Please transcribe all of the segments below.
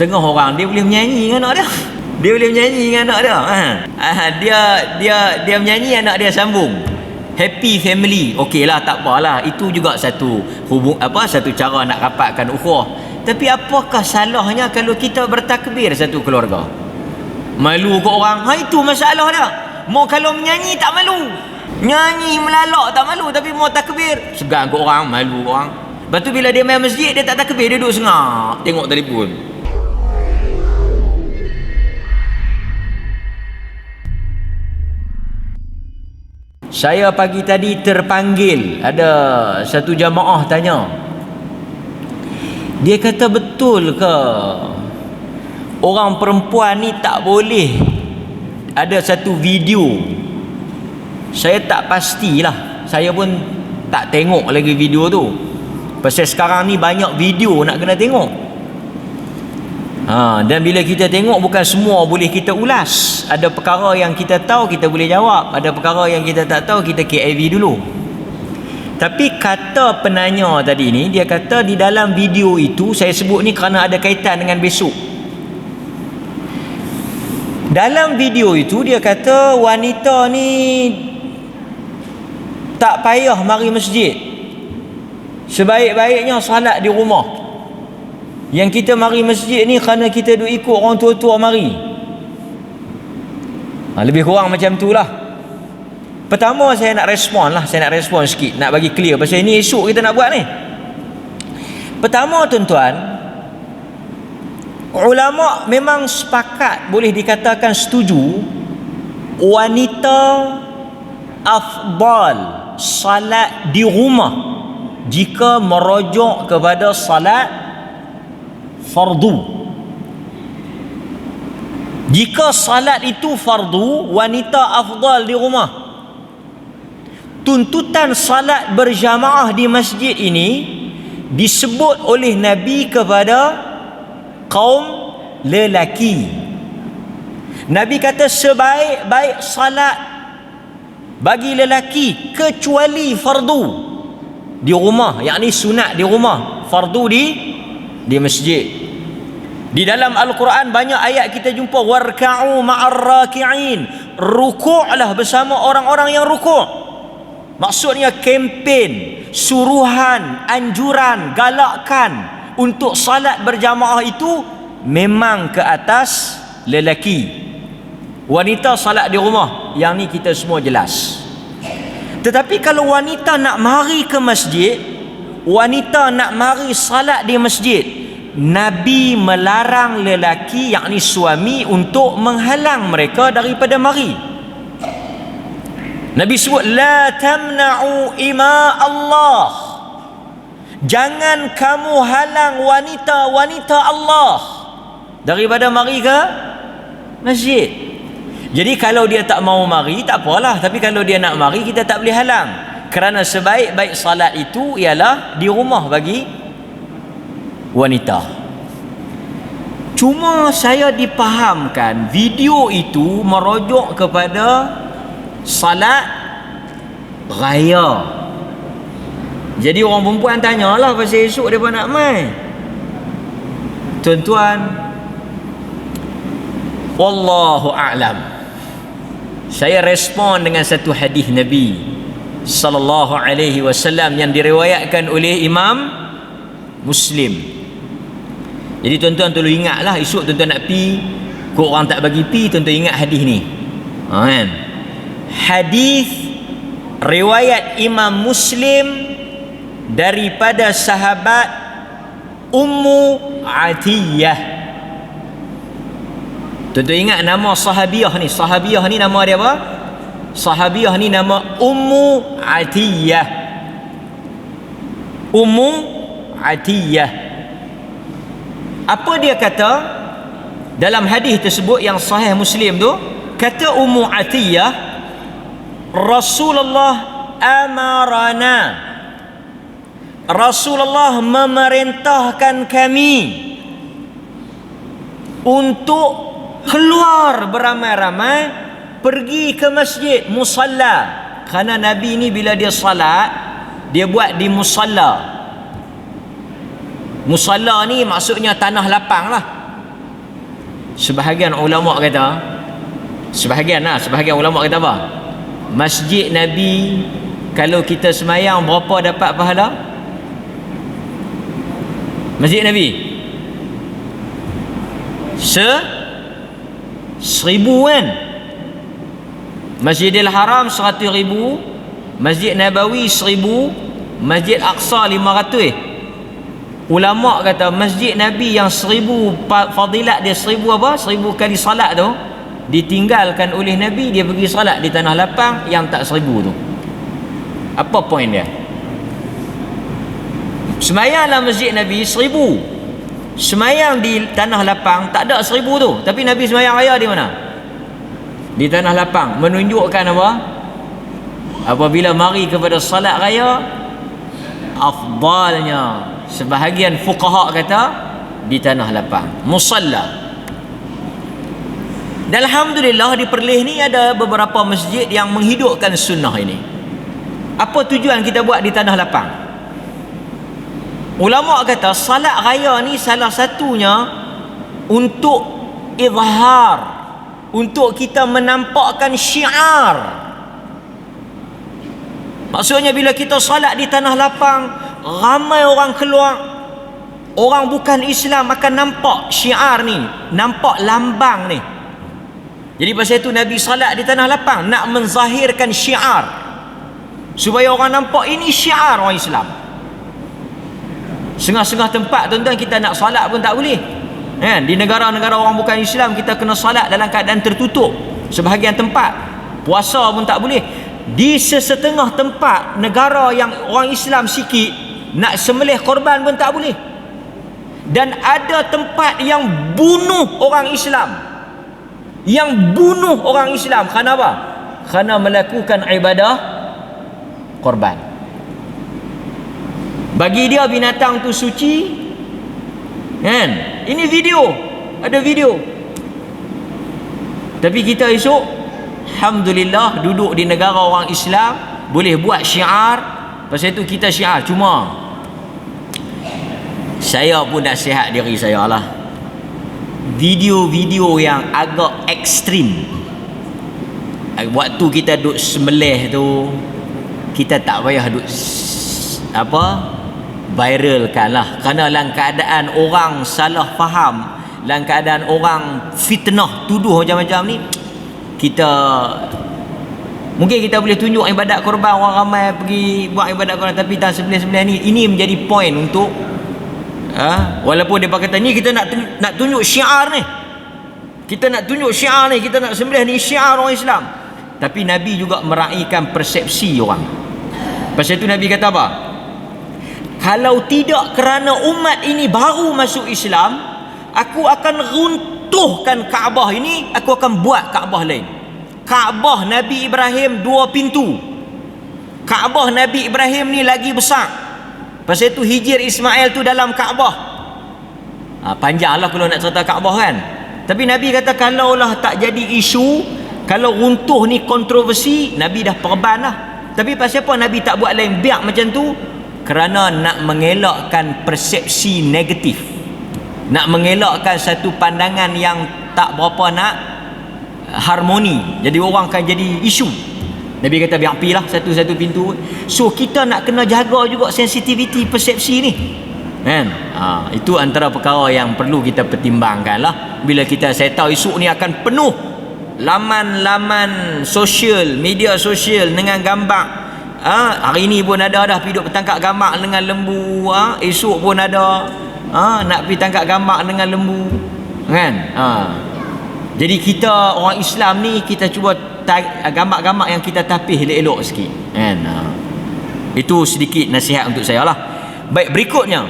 setengah orang dia boleh menyanyi dengan anak dia. Dia boleh menyanyi dengan anak dia. Dia menyanyi, anak dia sambung. Happy family. Okeylah, tak apalah. Itu juga satu satu cara nak rapatkan ukhuwah. Tapi apakah salahnya kalau kita bertakbir satu keluarga? Malu ke orang? Itu masalah dia. Mau kalau menyanyi tak malu. Nyanyi melalak tak malu, tapi mau takbir segan ke orang, malu ke orang. Lepas tu bila dia main masjid, dia tak takbir, dia duduk sengak tengok telefon. Saya pagi tadi terpanggil, ada satu jamaah tanya, dia kata betul ke orang perempuan ni tak boleh ada satu video? Saya tak pastilah, saya pun tak tengok lagi video tu. Pasal sekarang ni banyak video nak kena tengok. Dan bila kita tengok, bukan semua boleh kita ulas. Ada perkara yang kita tahu kita boleh jawab, ada perkara yang kita tak tahu kita KIV dulu. Tapi kata penanya tadi ni, dia kata di dalam video itu, saya sebut ni kerana ada kaitan dengan besok. Dalam video itu dia kata wanita ni tak payah mari masjid, sebaik-baiknya salat di rumah. Yang kita mari masjid ni kerana kita duk ikut orang tua-tua mari. Lebih kurang macam tu lah. Pertama saya nak respon sikit, nak bagi clear pasal ini esok kita nak buat ni. Pertama tuan-tuan, ulama memang sepakat, boleh dikatakan setuju, wanita afdal salat di rumah jika merujuk kepada salat fardu. Jika salat itu fardu, wanita afdal di rumah. Tuntutan salat berjamaah di masjid ini disebut oleh Nabi kepada kaum lelaki. Nabi kata sebaik-baik salat bagi lelaki kecuali fardu di rumah, yakni sunat di rumah, fardu di masjid. Di dalam Al-Quran banyak ayat kita jumpa warka'u ma'ar raki'in, rukuklah bersama orang-orang yang rukuk. Maksudnya kempen, suruhan, anjuran, galakkan untuk salat berjamaah itu memang ke atas lelaki. Wanita salat di rumah, yang ni kita semua jelas. Tetapi kalau wanita nak mari ke masjid, wanita nak mari salat di masjid, Nabi melarang lelaki, yakni suami, untuk menghalang mereka daripada mari. Nabi sebut la tamna'u ima Allah, jangan kamu halang wanita-wanita Allah daripada mari ke masjid. Jadi kalau dia tak mau mari tak apalah, tapi kalau dia nak mari kita tak boleh halang, kerana sebaik-baik salat itu ialah di rumah bagi wanita. Cuma saya dipahamkan video itu merujuk kepada salat raya. Jadi orang perempuan tanyalah pasal esok mereka nak mai. Tuan-tuan, wallahu a'lam. Saya respon dengan satu hadis Nabi sallallahu alaihi wasallam yang diriwayatkan oleh Imam Muslim. Jadi tuan-tuan tolong ingatlah, esok tuan-tuan nak pi, kok orang tak bagi pi, tuan-tuan ingat hadis ni. Kan? Hadis riwayat Imam Muslim daripada sahabat Ummu Atiyah. Tuan-tuan ingat nama sahabiah ni. Sahabiah ni nama dia apa? Sahabiah ni nama Ummu Atiyah. Ummu Atiyah. Apa dia kata dalam hadis tersebut yang sahih Muslim tu? Kata Ummu Atiyah, Rasulullah amarana, Rasulullah memerintahkan kami untuk keluar beramai-ramai pergi ke masjid, musalla. Kerana Nabi ni bila dia salat, dia buat di musalla. Musalla ni maksudnya tanah lapang lah. Sebahagian ulama kata, sebahagian ulama kata apa? Masjid Nabi kalau kita semayang berapa dapat pahala? Masjid Nabi 1000 kan? Masjidil Haram 100,000, Masjid Nabawi 1000, Masjid Aqsa 500. Ulama kata Masjid Nabi yang 1000 fadilat dia 1000 apa? 1000 kali salat tu ditinggalkan oleh Nabi, dia pergi salat di tanah lapang yang tak 1000 tu. Apa poin dia? Semayang dalam Masjid Nabi 1000, semayang di tanah lapang tak ada 1000 tu, tapi Nabi semayang raya di mana? Di tanah lapang. Menunjukkan apa? Apabila mari kepada salat raya, afdalnya sebahagian fuqaha kata di tanah lapang, musalla. Dan alhamdulillah di Perlis ni ada beberapa masjid yang menghidupkan sunnah ini. Apa tujuan kita buat di tanah lapang? Ulama kata salat raya ni salah satunya untuk izhar, untuk kita menampakkan syiar. Maksudnya bila kita salat di tanah lapang, ramai orang keluar, orang bukan Islam akan nampak syiar ni, nampak lambang ni. Jadi pasal itu Nabi salat di tanah lapang nak menzahirkan syiar, supaya orang nampak ini syiar orang Islam. Setengah-setengah tempat tuan-tuan kita nak salat pun tak boleh kan? Di negara-negara orang bukan Islam kita kena salat dalam keadaan tertutup. Sebahagian tempat puasa pun tak boleh. Di sesetengah tempat negara yang orang Islam sikit, nak sembelih korban pun tak boleh. Dan ada tempat yang bunuh orang Islam, yang bunuh orang Islam kerana apa? Kerana melakukan ibadah korban. Bagi dia binatang tu suci kan? Ini video, ada video. Tapi kita esok alhamdulillah duduk di negara orang Islam, boleh buat syiar. Pasal itu kita syiar. Cuma saya pun nasihat diri saya lah, video-video yang agak ekstrim, waktu kita duduk sembelih tu, kita tak payah duduk viralkan lah. Kerana dalam keadaan orang salah faham, dalam keadaan orang fitnah, tuduh macam-macam ni, kita mungkin kita boleh tunjuk ibadat korban, orang ramai pergi buat ibadat korban, tapi tak sebelah-sebelah ni. Ini menjadi poin untuk walaupun dia kata ni kita nak tunjuk syiar ni, kita nak tunjuk syiar ni, kita nak sembelih ni syiar orang Islam, tapi Nabi juga meraihkan persepsi orang. Pasal itu Nabi kata apa? Kalau tidak kerana umat ini baru masuk Islam, aku akan runtuhkan Kaabah ini, aku akan buat Kaabah lain. Kaabah Nabi Ibrahim 2 pintu. Kaabah Nabi Ibrahim ni lagi besar. Pasal itu Hijir Ismail tu dalam Kaabah. Panjanglah kalau nak cerita Kaabah kan. Tapi Nabi kata kalaulah tak jadi isu, kalau runtuh ni kontroversi, Nabi dah perban lah. Tapi pasal apa Nabi tak buat lain, biar macam tu? Kerana nak mengelakkan persepsi negatif, nak mengelakkan satu pandangan yang tak berapa nak harmoni. Jadi orang akan jadi isu. Nabi kata biar apilah satu-satu pintu. So kita nak kena jaga juga sensitiviti persepsi ni kan. Itu antara perkara yang perlu kita pertimbangkan lah. Bila saya tahu isu ni akan penuh laman-laman sosial, media sosial dengan gambar. Hari ni pun ada dah pergi tangkap gambar dengan lembu. Esok pun ada nak pergi tangkap gambar dengan lembu kan. Jadi kita orang Islam ni, kita cuba gambar-gambar yang kita tapih elok-elok sikit kan. Itu sedikit nasihat untuk saya lah. Baik, berikutnya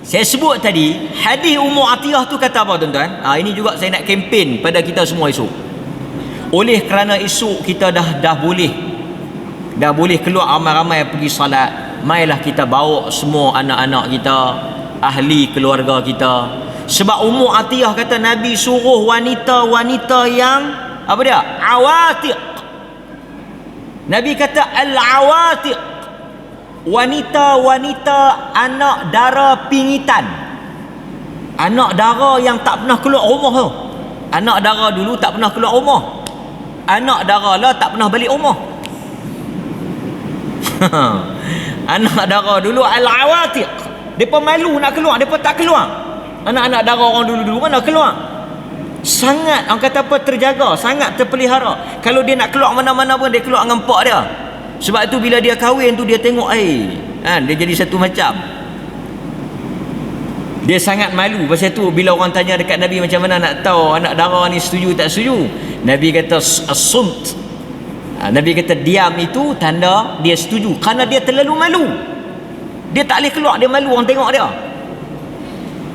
saya sebut tadi hadis Ummu Atiyah tu kata apa tuan-tuan? Ini juga saya nak kempen pada kita semua esok. Oleh kerana esok kita dah boleh keluar ramai-ramai pergi salat, mailah kita bawa semua anak-anak kita, ahli keluarga kita. Sebab Ummu Atiyah kata Nabi suruh wanita-wanita yang apa dia? Awatiq. Nabi kata al-awatiq, wanita-wanita anak dara pingitan. Anak dara yang tak pernah keluar rumah tu. Anak dara dulu tak pernah keluar rumah. Anak dara lah tak pernah balik rumah. Anak dara dulu al-awatiq. Depa malu nak keluar, depa tak keluar. Anak-anak dara orang dulu-dulu mana keluar? Sangat, orang kata apa, terjaga, sangat terpelihara. Kalau dia nak keluar mana-mana pun dia keluar dengan pak dia. Sebab tu bila dia kahwin tu dia tengok dia jadi satu macam. Dia sangat malu. Pasal tu bila orang tanya dekat Nabi macam mana nak tahu anak dara ni setuju tak setuju, Nabi kata as-sumt. Nabi kata diam itu tanda dia setuju, kerana dia terlalu malu. Dia tak boleh keluar, dia malu orang tengok dia.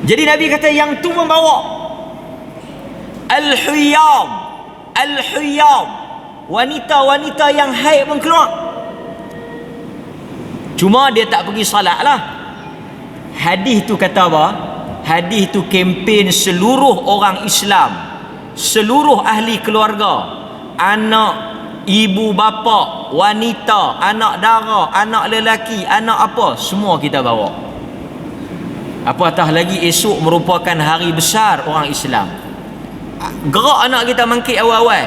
Jadi Nabi kata yang tu membawa al-huyam, al-huyam, wanita-wanita yang haid pun keluar. Cuma dia tak pergi salat lah. Hadis tu kata apa? Hadis tu kempen seluruh orang Islam, seluruh ahli keluarga, anak, ibu bapa, wanita, anak dara, anak lelaki, anak apa, semua kita bawa. Apatah lagi esok merupakan hari besar orang Islam. Gerak anak kita mangkit awal-awal,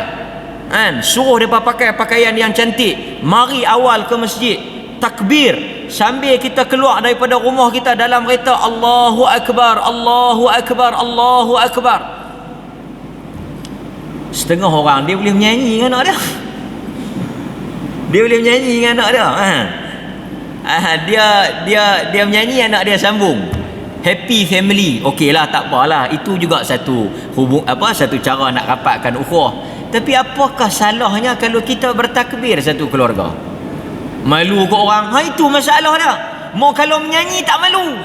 suruh mereka pakai pakaian yang cantik, mari awal ke masjid, takbir. Sambil kita keluar daripada rumah kita dalam kereta, Allahu Akbar, Allahu Akbar, Allahu Akbar. Setengah orang dia boleh menyanyi dengan anak dia. Dia boleh menyanyi dengan anak dia. Dia menyanyi, anak dia sambung. Happy family. Okeylah, tak apalah. Itu juga satu satu cara nak rapatkan ukhuwah. Tapi apakah salahnya kalau kita bertakbir satu keluarga? Malu ke orang? Itu masalah dia. Mau kalau menyanyi tak malu.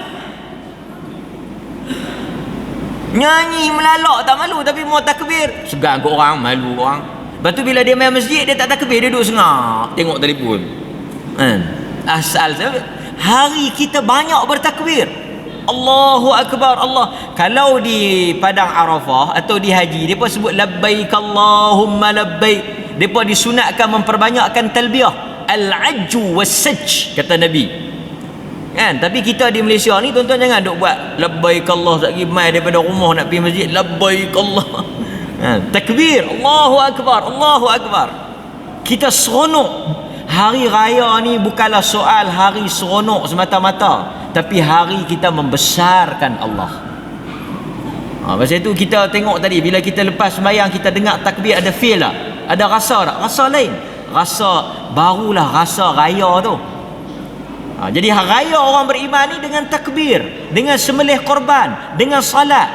Nyanyi melalak tak malu, tapi mau takbir segan ke orang, malu ke orang. Lepas tu bila dia main masjid dia tak takbir, dia duduk sengak tengok telefon. Asal hari kita banyak bertakbir. Allahu Akbar, Allah. Kalau di padang Arafah atau di haji, depa sebut labbaik Allahumma labbaik. Depa disunatkan memperbanyakkan talbiyah. Al-ajju was-sajj, kata Nabi. Tapi kita di Malaysia ni tuan-tuan jangan duk buat labbaik Allah lagi mai daripada rumah nak pergi masjid labbaik Allah. Takbir, Allahu Akbar, Allahu Akbar. Kita seronok. Hari raya ni bukanlah soal hari seronok semata-mata, tapi hari kita membesarkan Allah. Pasal itu kita tengok tadi, bila kita lepas sembahyang kita dengar takbir, ada feel tak? Ada rasa tak? Rasa lain. Rasa barulah rasa raya tu. Jadi raya orang beriman ni dengan takbir, dengan sembelih korban, dengan salat.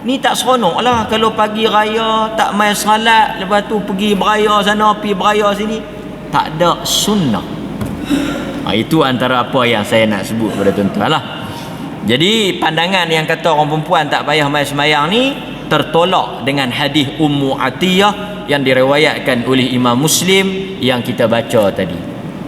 Ni tak seronok lah kalau pagi raya tak main salat, lepas tu pergi beraya sana, pergi beraya sini. Tak ada sunnah. Itu antara apa yang saya nak sebut kepada tuan-tuan lah. Jadi pandangan yang kata orang perempuan tak payah main sembahyang ni tertolak dengan hadis Ummu Atiyah yang diriwayatkan oleh Imam Muslim yang kita baca tadi.